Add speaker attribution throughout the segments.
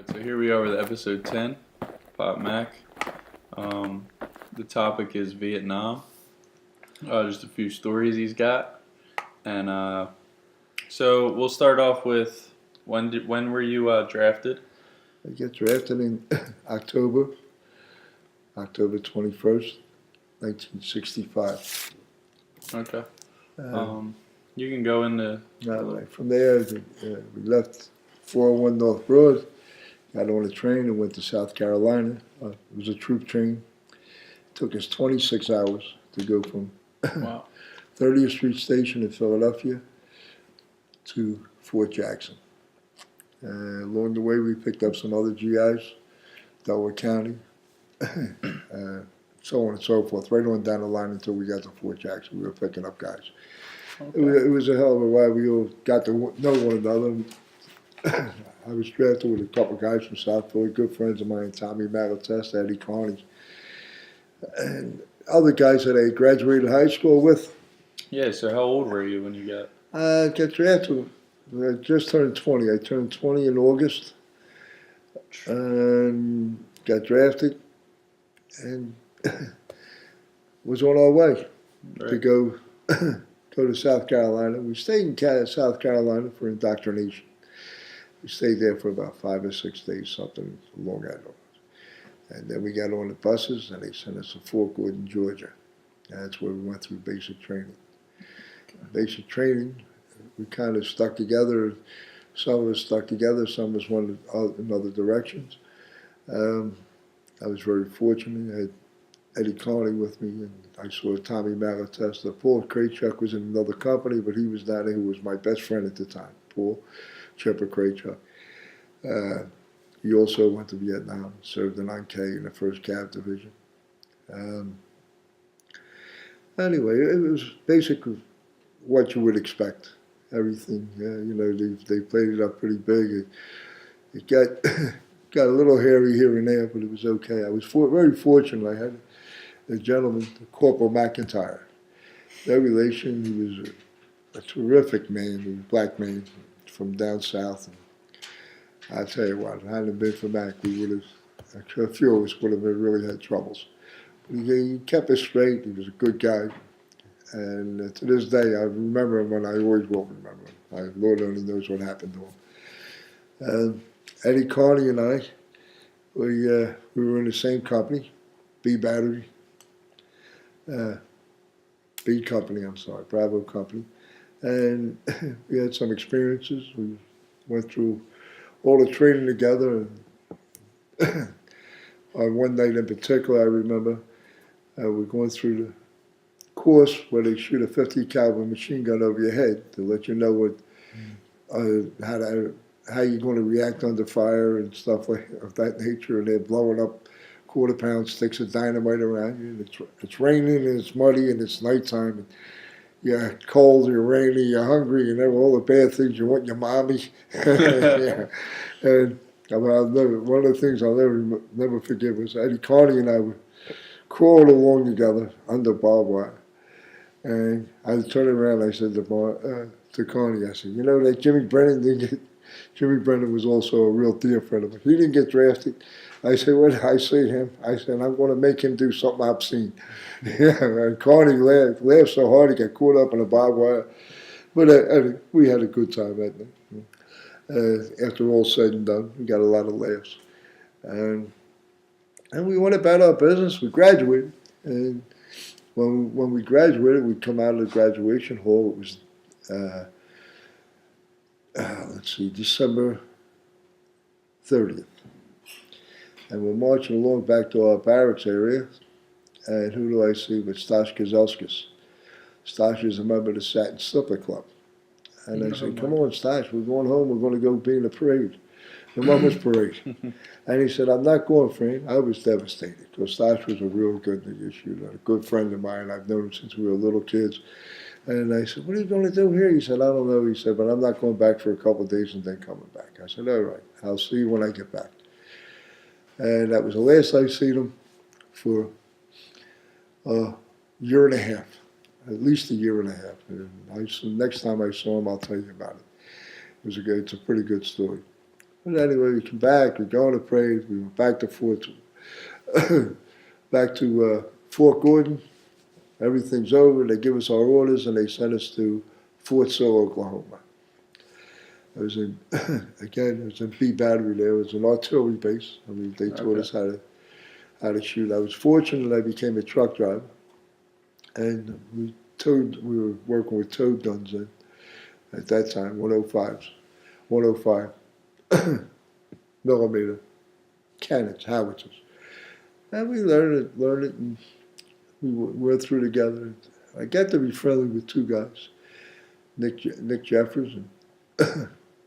Speaker 1: So here we are with episode 10, Pop Mac. The topic is Vietnam. Just a few stories he's got. And so we'll start off with when were you drafted?
Speaker 2: I get drafted in October 21st, 1965.
Speaker 1: Okay. You can go into...
Speaker 2: From there, we left 401 North Broad, got on a train and went to South Carolina. It was a troop train. It took us 26 hours to go from
Speaker 1: Wow.
Speaker 2: 30th Street Station in Philadelphia to Fort Jackson. Along the way, we picked up some other GIs, Delaware County, so on and so forth, right on down the line until we got to Fort Jackson. We were picking up guys.
Speaker 1: Okay.
Speaker 2: It was a hell of a ride. We all got to know one another. I was drafted with a couple guys from South Philly, good friends of mine, Tommy Malatesta, Eddie Carney, and other guys that I graduated high school with.
Speaker 1: Yeah, so how old were you when you got...
Speaker 2: I got drafted. I just turned 20. I turned 20 in August and got drafted and was on our way to go to South Carolina. We stayed in South Carolina for indoctrination. We stayed there for about 5 or 6 days, something along that line. And then we got on the buses and they sent us to Fort Gordon, Georgia. And that's where we went through basic training. Basic training, we kind of stuck together. Some of us stuck together, some of us went in other directions. I was very fortunate. I had Eddie Carney with me, and I saw Tommy Malatesta. Paul Kraychuk was in another company, but he was down there, who was my best friend at the time, Paul Chipper Kraychuk. He also went to Vietnam, served in 9K in the 1st Cav Division. Anyway, it was basically what you would expect. Everything, they played it up pretty big. It got a little hairy here and there, but it was okay. I was very fortunate. I had a gentleman, Corporal McIntyre. Their relation, he was a terrific man. He was a black man from down south. And I'll tell you what, if it hadn't been for Mac, we would have, a few of us would have really had troubles. But he kept us straight. He was a good guy. And to this day, I remember him, and I always will remember him. Lord only knows what happened to him. Eddie Carney and I, we were in the same company, B Battery, B Company, Bravo Company. And we had some experiences. We went through all the training together. And on one night in particular, I remember we're going through the course where they shoot a 50 caliber machine gun over your head to let you know what how you're going to react under fire and stuff of that nature. And they're blowing up quarter-pound sticks of dynamite around you. And it's raining and it's muddy and it's nighttime. And you're cold, you're rainy, you're hungry, and all the bad things you want your mommy. Yeah. And one of the things I'll never forget was Eddie Carney and I would crawl along together under barbed wire. And I turned around and I said to Carney, I said, you know that Jimmy Brennan was also a real dear friend of mine. He didn't get drafted. I said, when I see him, I said, I'm going to make him do something obscene. Yeah, and Carney laughed so hard he got caught up in a barbed wire. But we had a good time that night. After all said and done, we got a lot of laughs. And we went about our business. We graduated. And when we graduated, we'd come out of the graduation hall. It was, December 30th. And we're marching along back to our barracks area. And who do I see but Stash Kazelskis. Stash is a member of the Satin Slipper Club. And I said, come on, Stash, we're going home. We're going to go be in the parade. The Mama's Parade. And he said, I'm not going, friend. I was devastated because Stash was a real good nigga shooter, a good friend of mine. I've known him since we were little kids. And I said, what are you going to do here? He said, I don't know. He said, but I'm not going back for a couple of days and then coming back. I said, all right, I'll see you when I get back. And that was the last I seen him for a year and a half, at least a year and a half. And next time I saw him, I'll tell you about it. It's a pretty good story. But anyway, we come back, we go on a parade, we went back to Fort Gordon. Everything's over. They give us our orders and they send us to Fort Sill, Oklahoma. It was in, again, it was in B Battery there. It was an artillery base. I mean, they taught us how to shoot. I was fortunate I became a truck driver. And we were working with towed guns then at that time, 105s, 105 millimeter cannons, howitzers. And we learned it, and we went through together. I got to be friendly with two guys, Nick Jeffers and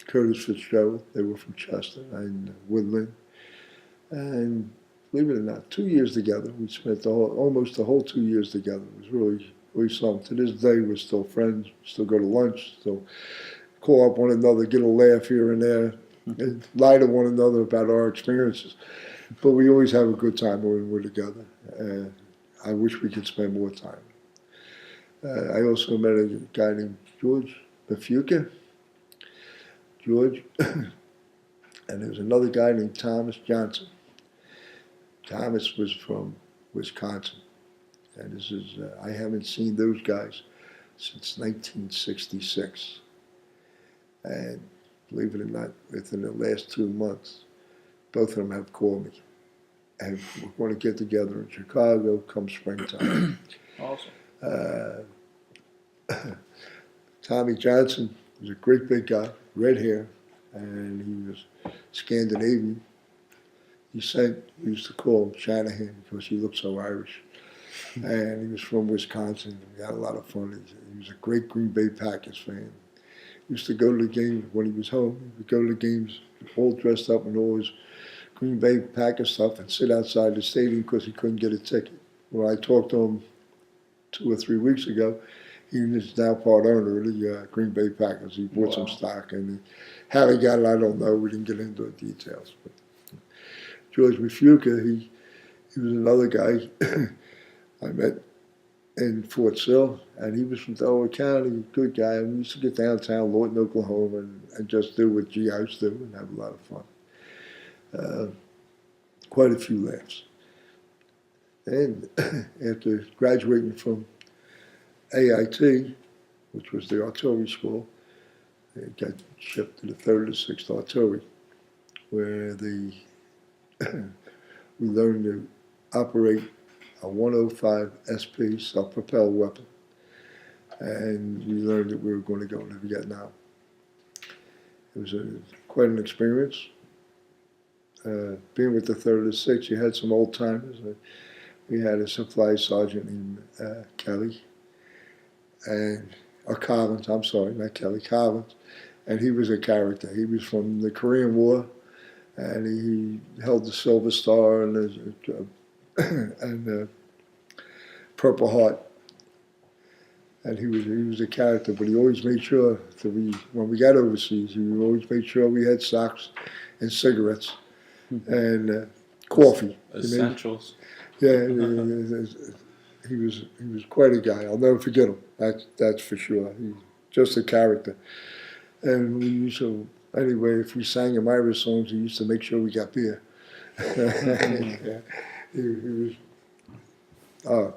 Speaker 2: Curtis Fitzgerald. They were from Chester and Woodland. And believe it or not, 2 years together. We spent almost the whole 2 years together. It was really something. To this day, we're still friends, still go to lunch, still call up one another, get a laugh here and there, and lie to one another about our experiences. But we always have a good time when we're together. I wish we could spend more time. I also met a guy named George Mafuka. George. And there was another guy named Thomas Johnson. Thomas was from Wisconsin. And this is, I haven't seen those guys since 1966. And believe it or not, within the last 2 months, both of them have called me. And we're going to get together in Chicago come springtime.
Speaker 1: Awesome.
Speaker 2: Tommy Johnson was a great big guy, red hair, and he was Scandinavian. We used to call him Shanahan because he looked so Irish. And he was from Wisconsin. We had a lot of fun. He was a great Green Bay Packers fan. He used to go to the games when he was home. He would go to the games all dressed up in all his Green Bay Packers stuff and sit outside the stadium because he couldn't get a ticket. When I talked to him 2 or 3 weeks ago, he is now part owner of the Green Bay Packers. He bought some stock, and how he got it, I don't know. We didn't get into the details. But George Mafuka, he was another guy I met in Fort Sill, and he was from Delaware County, good guy. And we used to get downtown Lawton, Oklahoma, and just do what GIs do and have a lot of fun. Quite a few laughs. And after graduating from AIT, which was the artillery school, it got shipped to the 3rd and 6th Artillery, where we learned to operate a 105 SP self-propelled weapon. And we learned that we were going to go into Vietnam. It was quite an experience. Being with the 3rd and 6th, you had some old timers. We had a supply sergeant named Kelly, Collins, I'm sorry, not Kelly, Collins, and he was a character. He was from the Korean War, and he held the Silver Star and Purple Heart, and he was a character. But he always made sure that when we got overseas, he always made sure we had socks and cigarettes and coffee.
Speaker 1: Essentials.
Speaker 2: Yeah, he was quite a guy. I'll never forget him. That's for sure. He's just a character. And we used to, anyway, if we sang him Irish songs, he used to make sure we got beer. He was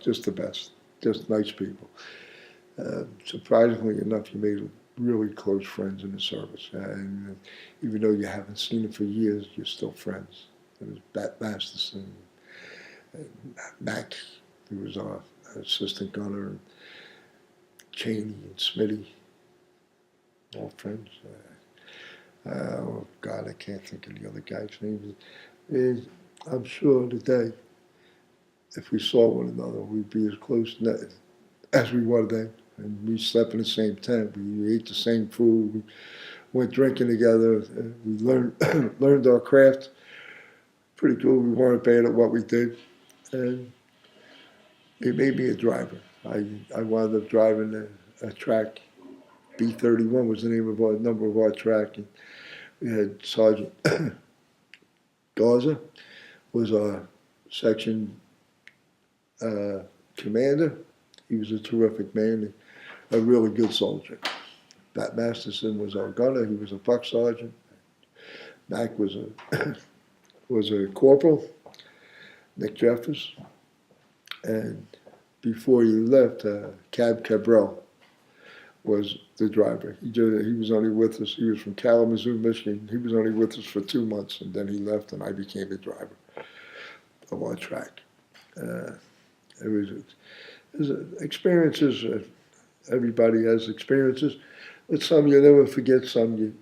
Speaker 2: just the best. Just nice people. Surprisingly enough, he made really close friends in the service. And even though you haven't seen him for years, you're still friends. It was Bat Masterson. Mac, who was our assistant gunner, and Cheney and Smitty, all friends. Oh God, I can't think of the other guy's name. I'm sure today, if we saw one another, we'd be as close as we were then. And we slept in the same tent. We ate the same food. We went drinking together. We learned our craft pretty good. We weren't bad at what we did. And it made me a driver. I wound up driving a track. B-31 was the name of our number of our track. And we had Sergeant Garza was our section commander. He was a terrific man, a really good soldier. Bat Masterson was our gunner. He was a buck sergeant. Mac was a was a corporal, Nick Jeffers, and before he left, Cab Cabral was the driver. He was only with us. He was from Kalamazoo, Michigan. He was only with us for 2 months, and then he left, and I became the driver of our track. It was experiences. Everybody has experiences, but some you never forget. Some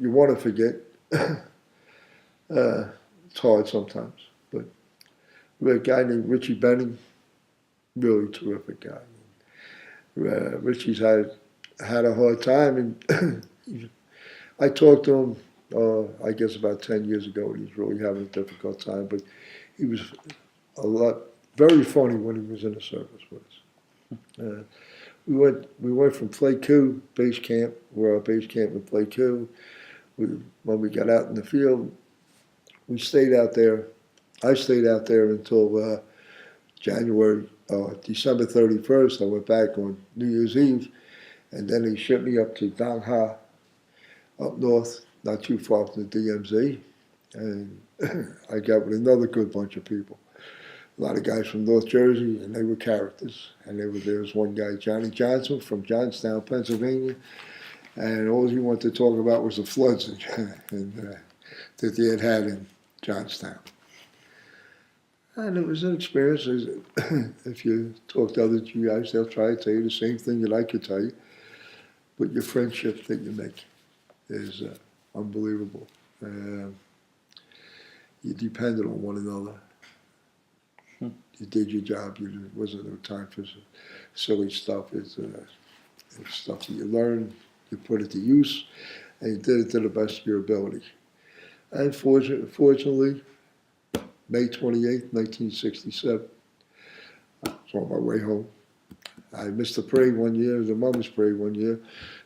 Speaker 2: you want to forget. It's hard sometimes, but we had a guy named Richie Benning, really terrific guy. Richie's had a hard time, and I talked to him, I guess about 10 years ago, and he's really having a difficult time, but he was very funny when he was in the service with us. We went from Flaku base camp, where our base camp in Flaku. When we got out in the field, we stayed out there. I stayed out there until December 31st. I went back on New Year's Eve, and then he shipped me up to Dong Ha, up north, not too far from the DMZ, and I got with another good bunch of people. A lot of guys from North Jersey, and they were characters. And there was one guy, Johnny Johnson, from Johnstown, Pennsylvania, and all he wanted to talk about was the floods that they had in Johnstown. And it was an experience. If you talk to other GIs, they'll try to tell you the same thing that I could tell you. But your friendship that you make is unbelievable. You depended on one another. You did your job. There wasn't no time for silly stuff. It's stuff that you learn, you put it to use, and you did it to the best of your ability. And fortunately, May 28th, 1967, I was on my way home. I missed the parade one year, the Mother's Parade one year,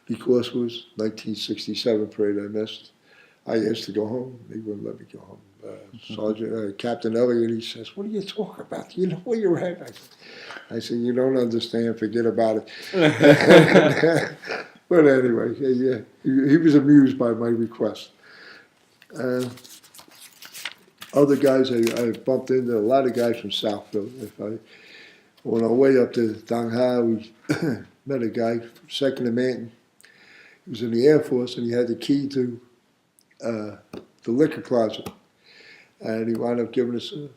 Speaker 2: because it was 1967 parade I missed. I asked to go home. They wouldn't let me go home. Captain Elliott, he says, "What are you talking about? You know where you're at?" I said, "You don't understand. Forget about it." But anyway, yeah, he was amused by my request. Other guys, I bumped into a lot of guys from Southfield. On our way up to Dong Ha, we met a guy from 2nd and Manton. He was in the Air Force, and he had the key to the liquor closet. And he wound up giving us me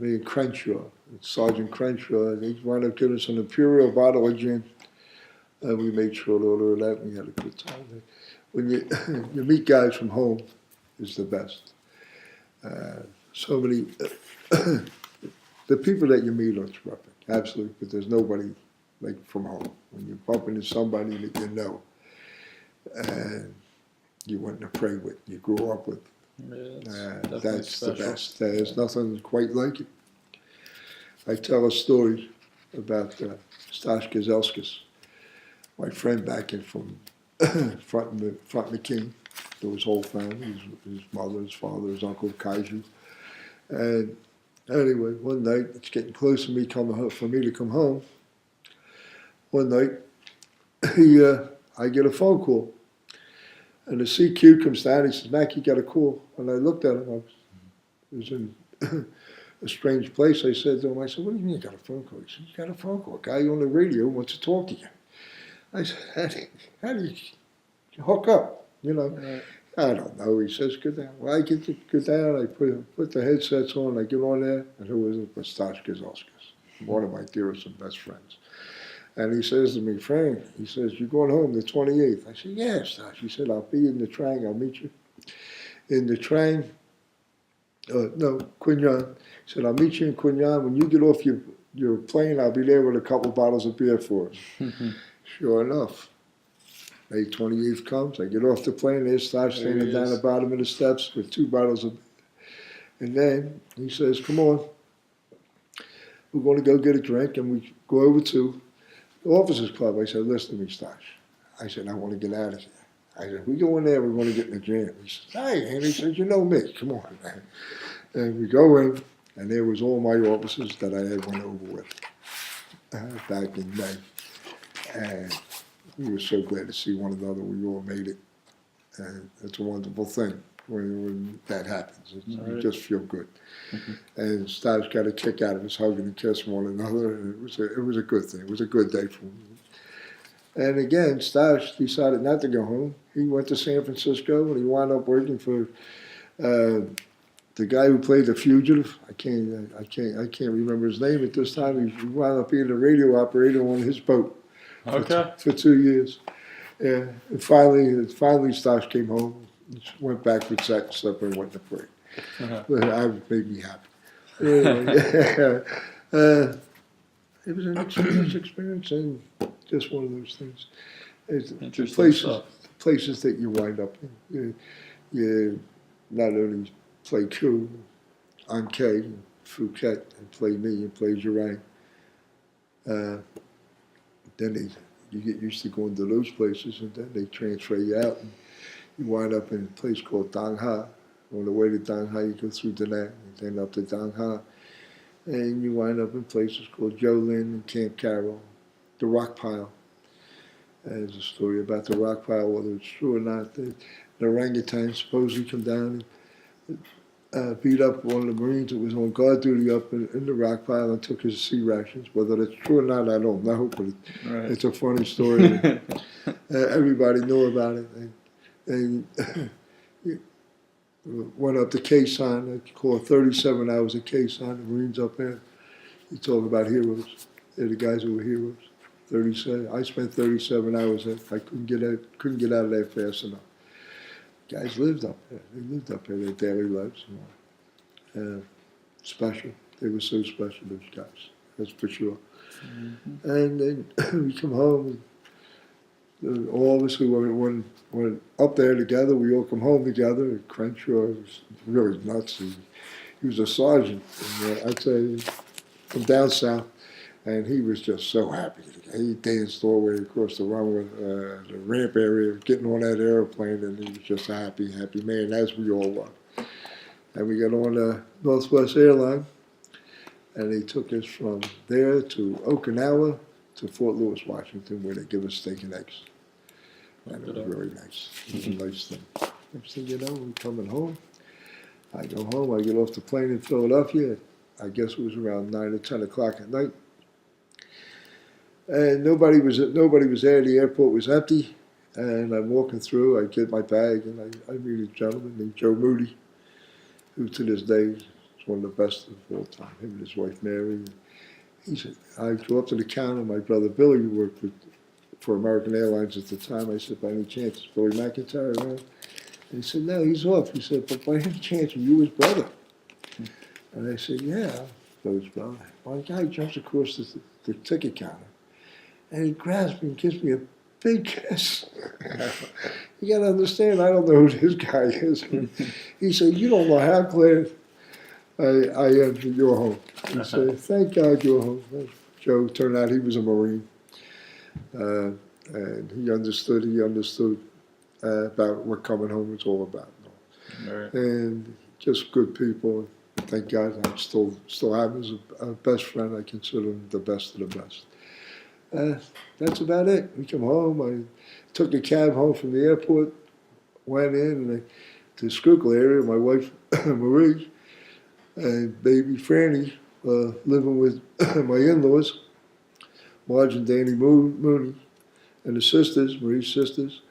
Speaker 2: and Crenshaw, Sergeant Crenshaw, and he wound up giving us an Imperial bottle of gin. And we made short order of that, and we had a good time. When you meet guys from home, is the best. So many, the people that you meet are terrific, absolutely, but there's nobody like from home. When you bump into somebody that you know, and you went to pray with, you grew up with, that's the best. There's nothing quite like it. I tell a story about Stash Gazelskis, my friend back in from Front McKean. To his whole family, his mother, his father, his uncle, Kaiju. And anyway, one night, it's getting close to me for me to come home. One night, I get a phone call. And the CQ comes down, he says, "Mac, you got a call." And I looked at him, I was in a strange place. I said to him, "What do you mean you got a phone call?" He said, "You got a phone call, a guy on the radio wants to talk to you." I said, how do you hook up? You know, right. I don't know. He says, "Go down." Well, I get down. I put the headsets on. I get on there, and who was it? Stash Gazelskis, one of my dearest and best friends. And he says to me, "Frank," he says, "you're going home the 28th." I said, "Yeah, Stash." He said, "I'll be in the train. I'll meet you in the train." No, Quinyon. He said, "I'll meet you in Quinyon. When you get off your plane, I'll be there with a couple bottles of beer for us." Sure enough. May 28th comes, I get off the plane, there's Stash standing down the bottom of the steps with 2 bottles of beer. And then he says, "Come on, we're going to go get a drink," and we go over to the officers club. I said, "Listen to me, Stash." I said, "I want to get out of here." I said, "We go in there, we're going to get in the jam." He says, "Hey," and he says, "You know me, come on." And we go in, and there was all my officers that I had went over with back in May. And we were so glad to see one another. We all made it. And it's a wonderful thing when that happens. You
Speaker 1: Right.
Speaker 2: just feel good.
Speaker 1: Mhm.
Speaker 2: And Styles got a kick out of us hugging and kissing one another. And it was a good thing. It was a good day for him. And again, Styles decided not to go home. He went to San Francisco and he wound up working for the guy who played the fugitive. I can't remember his name at this time. He wound up being a radio operator on his boat
Speaker 1: Okay.
Speaker 2: for 2 years. Yeah, and finally, Styles came home, went back with Sack and Slipper and went to pray. But I made me happy. Anyway, it was an experience, and just one of those things. It's the
Speaker 1: Interesting stuff.
Speaker 2: places that you wind up in. You not only play Q on K, and Phuket, and play me, and play Jurang. Then you get used to going to those places, and then they transfer you out, and you wind up in a place called Dang Ha. On the way to Dang Ha, you go through Da Nang, and then up to Dang Ha, and you wind up in places called Jolin and Camp Carroll, the Rock Pile. And there's a story about the Rock Pile, whether it's true or not. The orangutan supposedly come down and beat up one of the Marines that was on guard duty up in the Rock Pile and took his sea rations. Whether that's true or not, I don't know, but
Speaker 1: Right.
Speaker 2: it's a funny story. Everybody knew about it. And went up to Quezon. I called 37 hours at Quezon. The Marines up there. You talk about heroes. They're the guys who were heroes. 37. I spent 37 hours there. I couldn't get out of there fast enough. Guys lived up there. They lived up there their daily lives. Special. They were so special, those guys. That's for sure.
Speaker 1: Mm-hmm.
Speaker 2: And then we come home. And all of us who were up there together, we all come home together. Crenshaw was really nuts. He was a sergeant, and I'd say from down south, and he was just so happy. He danced all the way across the runway, the ramp area, getting on that airplane, and he was just a happy, happy man, as we all were. And we got on Northwest Airline, and they took us from there to Okinawa to Fort Lewis, Washington, where they give us steak and eggs. And it was really nice. It was a nice thing. Next thing you know, we're coming home. I go home, I get off the plane in Philadelphia. I guess it was around 9 or 10 o'clock at night. And nobody was there. The airport was empty. And I'm walking through, I get my bag, and I meet a gentleman named Joe Moody, who to this day is one of the best of all time, him and his wife Mary. He said, I go up to the counter, my brother Billy, who worked for American Airlines at the time. I said, by any chance is Billy McIntyre around? And he said, no, he's off. He said, but by any chance are you his brother? And I said, yeah, Billy's brother. Well, the guy jumps across the ticket counter, and he grabs me and gives me a big kiss. You got to understand, I don't know who this guy is. He said, you don't know how glad I am that you're home. He said, thank God you're home. Joe, turned out he was a Marine. And he understood about what coming home was all about.
Speaker 1: Right.
Speaker 2: And just good people. Thank God I still have him as a best friend. I consider him the best of the best. That's about it. We come home. I took a cab home from the airport, went in to the Schuylkill area. My wife, Marie, and baby Franny, living with my in-laws, Marge and Danny Mooney, and the sisters, Marie's sisters.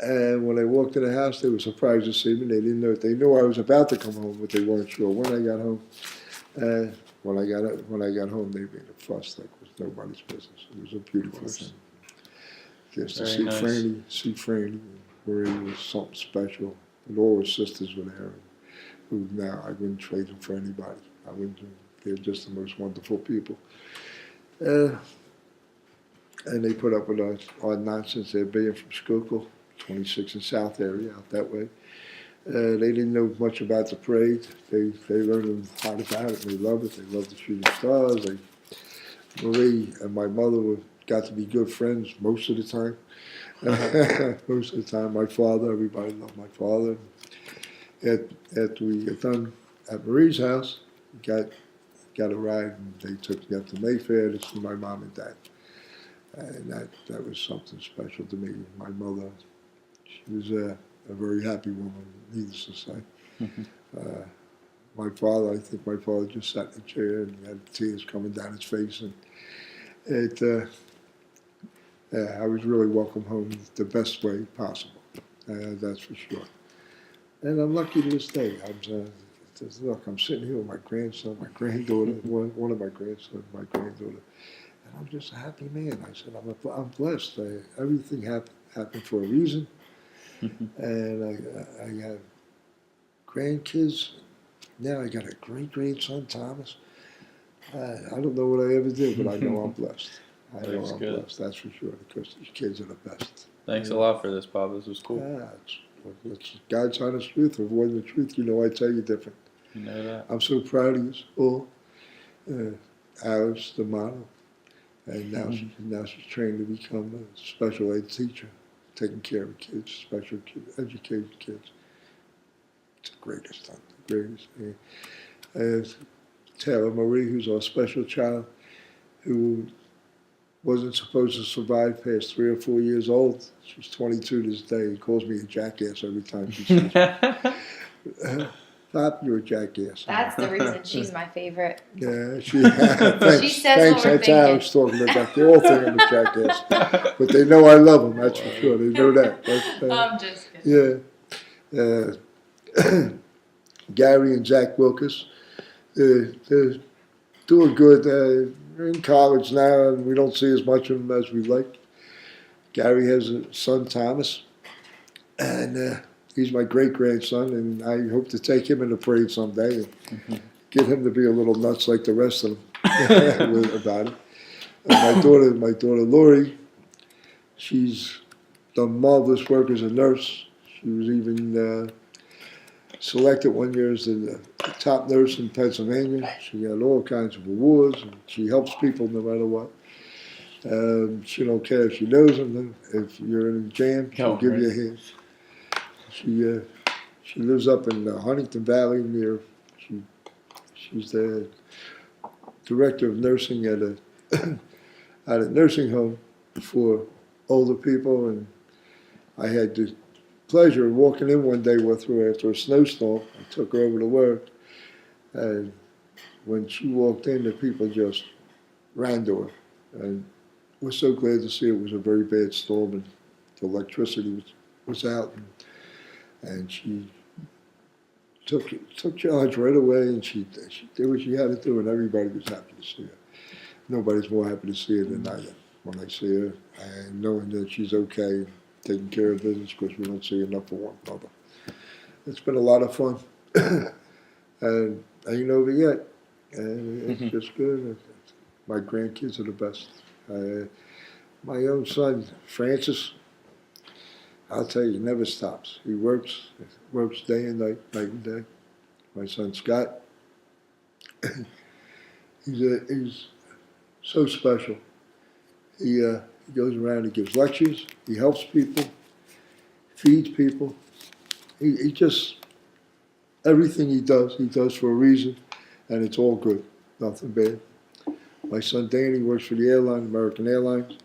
Speaker 2: And when I walked in the house, they were surprised to see me. They didn't know. They knew I was about to come home, but they weren't sure when I got home. When I got home, they made a fuss like it was nobody's business. It was a beautiful thing. Just to see
Speaker 1: nice.
Speaker 2: Franny, and Marie was something special, and all her sisters were there. Who now I wouldn't trade them for anybody. I wouldn't. They're just the most wonderful people. And they put up with our nonsense. They're being from Schuylkill, 26 and South area, out that way. They didn't know much about the parade. They learned a lot about it. They love it. They love the shooting stars. Marie and my mother got to be good friends most of the time. Most of the time, my father, everybody loved my father. After we got done at Marie's house, we got a ride, and they took me up to Mayfair to see my mom and dad. And that was something special to me. My mother, she was a a very happy woman, needless to say. My father, I think my father just sat in a chair and he had tears coming down his face, and I was really welcome home the best way possible. That's for sure. And I'm lucky to this day. Look, I'm sitting here with my grandson, my granddaughter, one of my grandsons, my granddaughter, and I'm just a happy man. I said, I'm blessed. Everything happened for a reason, and I have grandkids. Now I got a great grandson, Thomas. I don't know what I ever did, but I know I'm blessed. I know I'm blessed, that's for sure, because these kids are the best.
Speaker 1: Thanks a lot for this, Pop. This was cool.
Speaker 2: It's God's honest truth. Avoiding the truth, I tell you different.
Speaker 1: You know that.
Speaker 2: I'm so proud of you all. Alice, the model, and now she's trained to become a special ed teacher, taking care of kids, special educated kids. It's the greatest thing, the greatest. And Taylor Marie, who's our special child, who wasn't supposed to survive past 3 or 4 years old. She's 22 this day. He calls me a jackass every time she sees me. Pop, you're a jackass.
Speaker 3: That's the reason she's my favorite.
Speaker 2: Yeah, thanks.
Speaker 3: She says
Speaker 2: Thanks,
Speaker 3: what we're
Speaker 2: that's how I was talking about. They all think I'm a jackass. But they know I love them, that's for sure. They know that.
Speaker 3: I'm just kidding.
Speaker 2: Yeah. Gary and Zach Wilkes, they're doing good. They're in college now, and we don't see as much of them as we like. Gary has a son, Thomas, and he's my great-grandson, and I hope to take him in the parade someday and get him to be a little nuts like the rest of them about it. And my daughter Lori, she's done marvelous work as a nurse. She was even selected one year as the top nurse in Pennsylvania. She got all kinds of awards, and she helps people no matter what. She don't care if she knows them. If you're in a jam, she'll give you a hand. She lives up in Huntington Valley near. She's the director of nursing at a nursing home for older people, and I had the pleasure of walking in one day with her after a snowstorm. I took her over to work, and when she walked in, the people just ran to her, and we're so glad to see it was a very bad storm, and the electricity was out, and she took charge right away, and she did what she had to do, and everybody was happy to see her. Nobody's more happy to see her than I am when I see her, and knowing that she's okay, taking care of business, because we don't see enough of one another. It's been a lot of fun, and I ain't over yet, and it's just good. My grandkids are the best. My own son, Francis, I'll tell you, never stops. He works day and night and day. My son Scott, he's so special. He goes around and gives lectures. He helps people, feeds people. He just, everything he does for a reason, and it's all good, nothing bad. My son Danny works for the airline, American Airlines,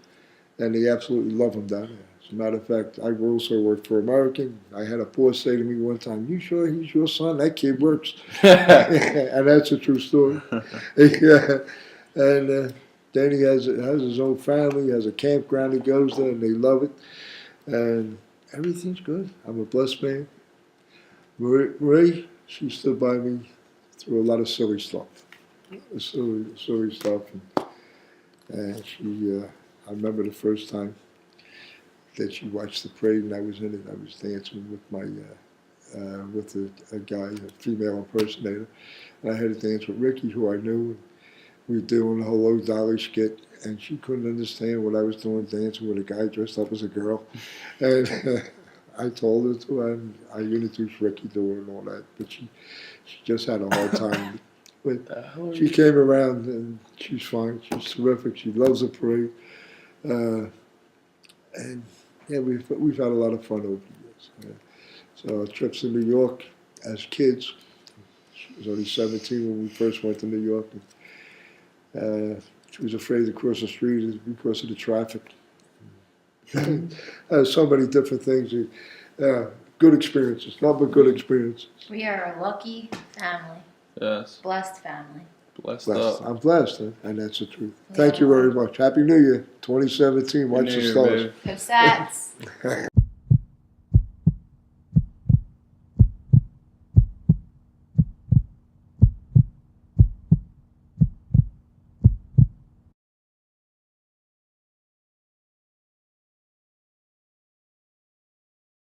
Speaker 2: and they absolutely love him down there. As a matter of fact, I also work for American. I had a boss say to me one time, "You sure he's your son? That kid works." And that's a true story. Yeah. And Danny has his own family, has a campground he goes there, and they love it. And everything's good. I'm a blessed man. Marie, she stood by me through a lot of silly stuff. Silly stuff. And she, I remember the first time that she watched the parade and I was in it. I was dancing with with a guy, a female impersonator. And I had to dance with Ricky, who I knew. We were doing the whole old Dolly skit, and she couldn't understand what I was doing, dancing with a guy dressed up as a girl. And I told her to, and I introduced Ricky to her and all that, but she just had a hard time. But she came around, and she's fine. She's terrific. She loves the parade. And yeah, we've had a lot of fun over the years. So our trips to New York as kids, she was only 17 when we first went to New York. She was afraid to cross the street because of the traffic. So many different things. Good good experiences, nothing but good experiences.
Speaker 3: We are a lucky family,
Speaker 1: Yes.
Speaker 3: blessed family.
Speaker 1: Blessed
Speaker 2: Blessed.
Speaker 1: up.
Speaker 2: I'm blessed, and that's the truth.
Speaker 3: Yeah.
Speaker 2: Thank you very much. Happy New Year, 2017. Watch
Speaker 1: New
Speaker 2: the
Speaker 1: Year,
Speaker 2: stars.
Speaker 1: baby.
Speaker 3: Go Sats.